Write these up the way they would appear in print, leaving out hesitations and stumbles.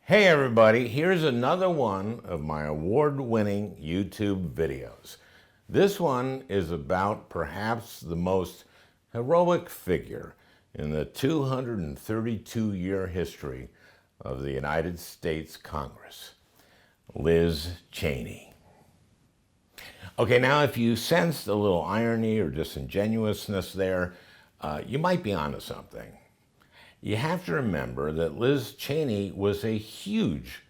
Hey everybody, here's another one of my award-winning YouTube videos. This one is about perhaps the most heroic figure in the 232-year history of the United States Congress, Liz Cheney. Okay, now if you sensed a little irony or disingenuousness there, you might be onto something. You have to remember that Liz Cheney was a huge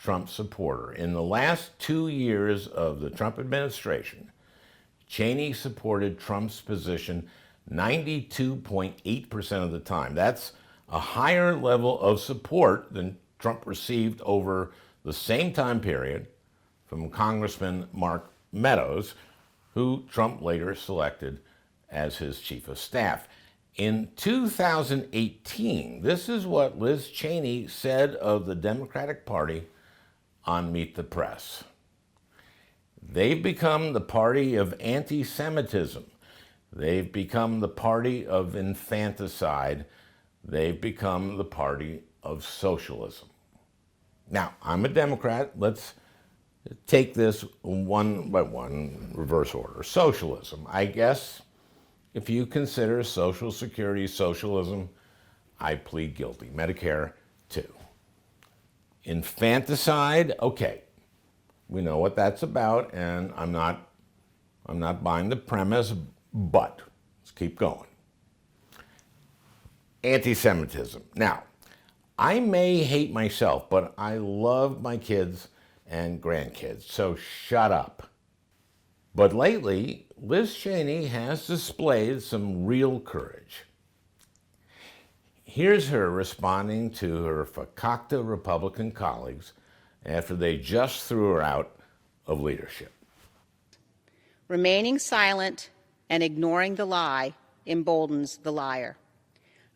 Trump supporter. In the last 2 years of the Trump administration, Cheney supported Trump's position 92.8% of the time. That's a higher level of support than Trump received over the same time period from Congressman Mark Meadows, who Trump later selected as his chief of staff. In 2018, this is what Liz Cheney said of the Democratic Party on Meet the Press. They've become the party of anti-Semitism. They've become the party of infanticide. They've become the party of socialism. Now, I'm a Democrat. Let's take this one by one, reverse order. Socialism, I guess. If you consider Social Security socialism, I plead guilty. Medicare, too. Infanticide, okay. We know what that's about, and I'm not buying the premise, but let's keep going. Anti-Semitism. Now, I may hate myself, but I love my kids and grandkids, so shut up. But lately, Liz Cheney has displayed some real courage. Here's her responding to her fakakta Republican colleagues after they just threw her out of leadership. Remaining silent and ignoring the lie emboldens the liar.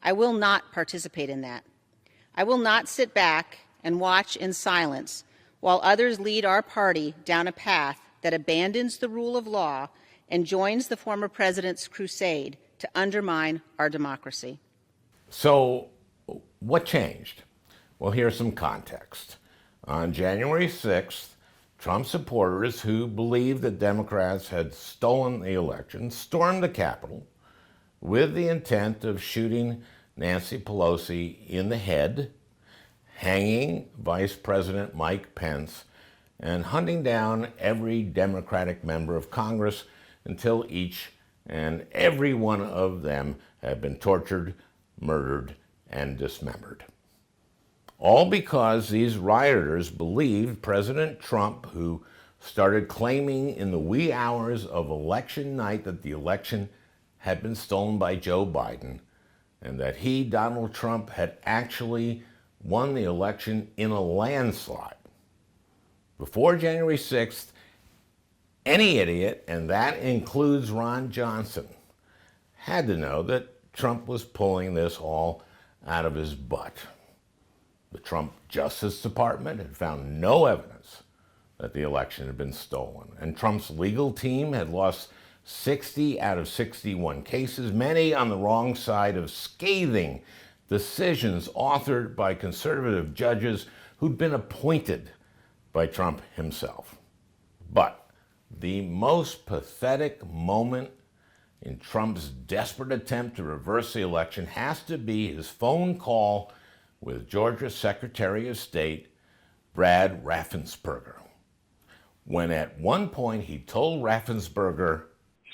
I will not participate in that. I will not sit back and watch in silence while others lead our party down a path that abandons the rule of law and joins the former president's crusade to undermine our democracy. So, what changed? Well, here's some context. On January 6th, Trump supporters who believed that Democrats had stolen the election stormed the Capitol with the intent of shooting Nancy Pelosi in the head, hanging Vice President Mike Pence, and hunting down every Democratic member of Congress until each and every one of them had been tortured, murdered, and dismembered. All because these rioters believed President Trump, who started claiming in the wee hours of election night that the election had been stolen by Joe Biden, and that he, Donald Trump, had actually won the election in a landslide. Before January 6th, any idiot, and that includes Ron Johnson, had to know that Trump was pulling this all out of his butt. The Trump Justice Department had found no evidence that the election had been stolen, and Trump's legal team had lost 60 out of 61 cases, many on the wrong side of scathing decisions authored by conservative judges who'd been appointed by Trump himself. But the most pathetic moment in Trump's desperate attempt to reverse the election has to be his phone call with Georgia Secretary of State Brad Raffensperger, when at one point he told Raffensperger,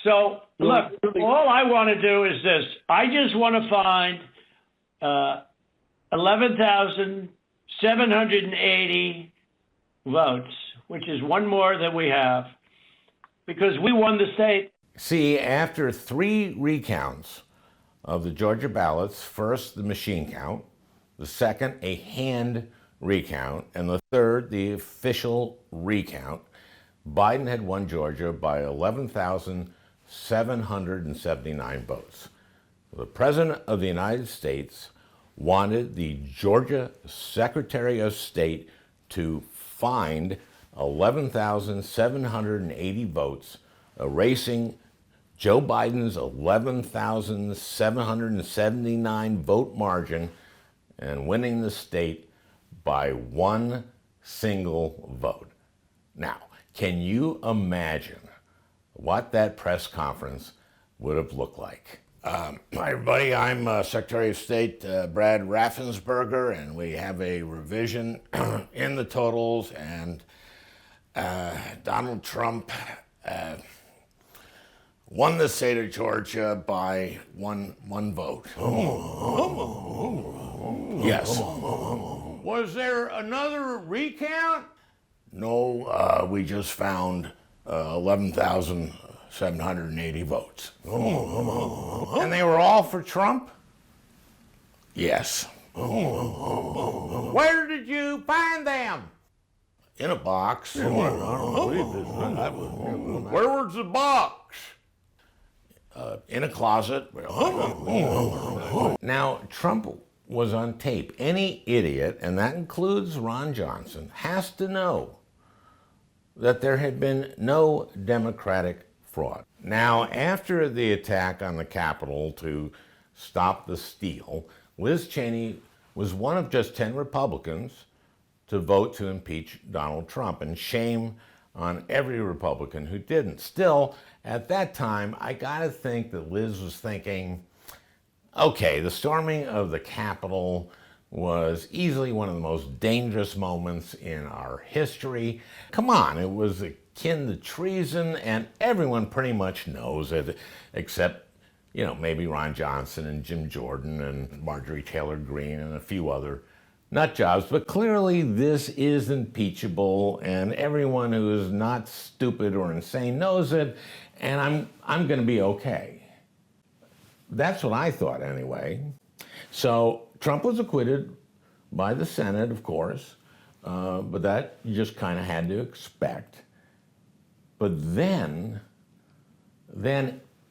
"So, look, all I want to do is this. I just want to find 11,780 votes, which is one more than we have, because we won the state." See, after 3 recounts of the Georgia ballots, first the machine count, the second a hand recount, and the third the official recount, Biden had won Georgia by 11,779 votes. The President of the United States wanted the Georgia Secretary of State to find 11,780 votes, erasing Joe Biden's 11,779 vote margin and winning the state by one single vote. Now, can you imagine what that press conference would have looked like? Hi, everybody. I'm Secretary of State Brad Raffensperger, and we have a revision in the totals, and Donald Trump won the state of Georgia by one vote. Yes. Was there another recount? No, we just found 11,780 votes. And they were all for Trump? Yes. Where did you find them? In a box. Where was the box? In a closet. Now, Trump was on tape. Any idiot, and that includes Ron Johnson, has to know that there had been no Democratic fraud. Now, after the attack on the Capitol to stop the steal, Liz Cheney was one of just 10 Republicans to vote to impeach Donald Trump, and shame on every Republican who didn't. Still, at that time, I gotta think that Liz was thinking, okay, the storming of the Capitol was easily one of the most dangerous moments in our history. Come on, it was akin to treason, and everyone pretty much knows it, except, you know, maybe Ron Johnson and Jim Jordan and Marjorie Taylor Greene and a few other nut jobs. But clearly this is impeachable, and everyone who is not stupid or insane knows it, and I'm going to be okay. That's what I thought anyway. So Trump was acquitted by the Senate, of course, but that you just kind of had to expect. But then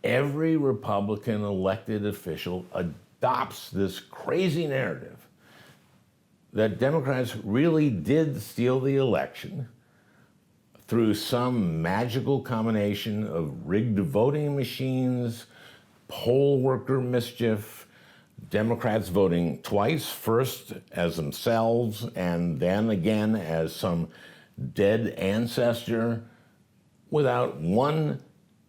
every Republican elected official adopts this crazy narrative that Democrats really did steal the election through some magical combination of rigged voting machines, poll worker mischief, Democrats voting twice, first as themselves and then again as some dead ancestor, without one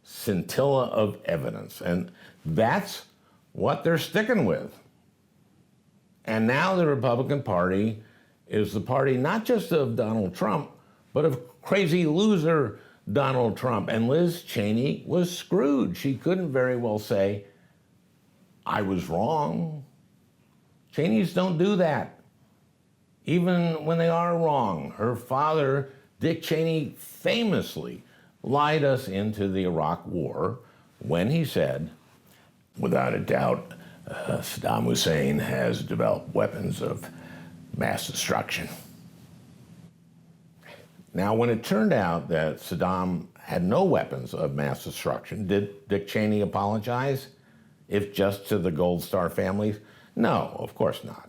scintilla of evidence. And that's what they're sticking with. And now the Republican Party is the party not just of Donald Trump, but of crazy loser Donald Trump. And Liz Cheney was screwed. She couldn't very well say, I was wrong. Cheneys don't do that, even when they are wrong. Her father, Dick Cheney, famously lied us into the Iraq War when he said, without a doubt, Saddam Hussein has developed weapons of mass destruction. Now, when it turned out that Saddam had no weapons of mass destruction, did Dick Cheney apologize? If just to the Gold Star families? No, of course not.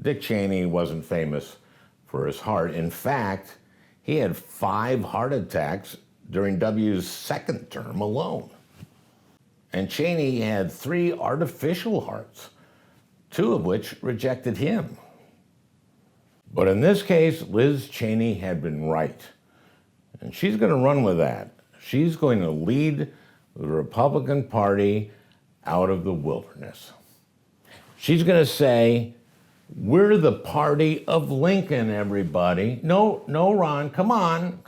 Dick Cheney wasn't famous for his heart. In fact, he had 5 heart attacks during W's second term alone. And Cheney had 3 artificial hearts, 2 of which rejected him. But in this case, Liz Cheney had been right. And she's going to run with that. She's going to lead the Republican Party out of the wilderness. She's going to say, we're the party of Lincoln, everybody. No, Ron, come on.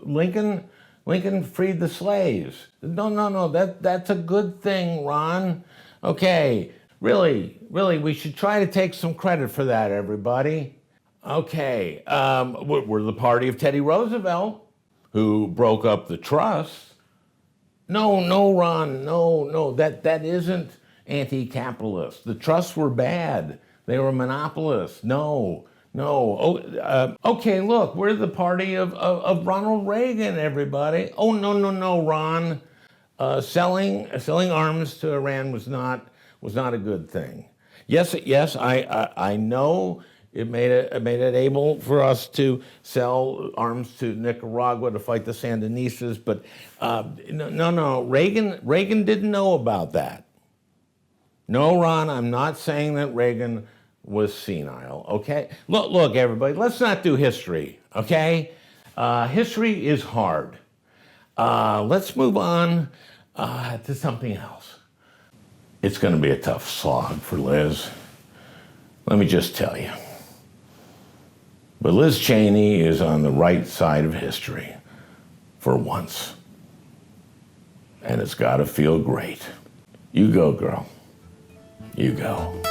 Lincoln freed the slaves. No, that's a good thing, Ron. Okay, really, we should try to take some credit for that, everybody. Okay, we're the party of Teddy Roosevelt, who broke up the trust. No, Ron, no, that isn't anti-capitalist. The trusts were bad. They were monopolists. No. Okay, look, we're the party of Ronald Reagan, everybody. Oh, no, Ron. Selling arms to Iran was not a good thing. Yes, I know it made it able for us to sell arms to Nicaragua to fight the Sandinistas, but no, Reagan didn't know about that. No, Ron, I'm not saying that Reagan was senile, okay? Look, everybody, let's not do history, okay? History is hard. Let's move on to something else. It's going to be a tough slog for Liz. Let me just tell you. But Liz Cheney is on the right side of history for once. And it's got to feel great. You go, girl. You go.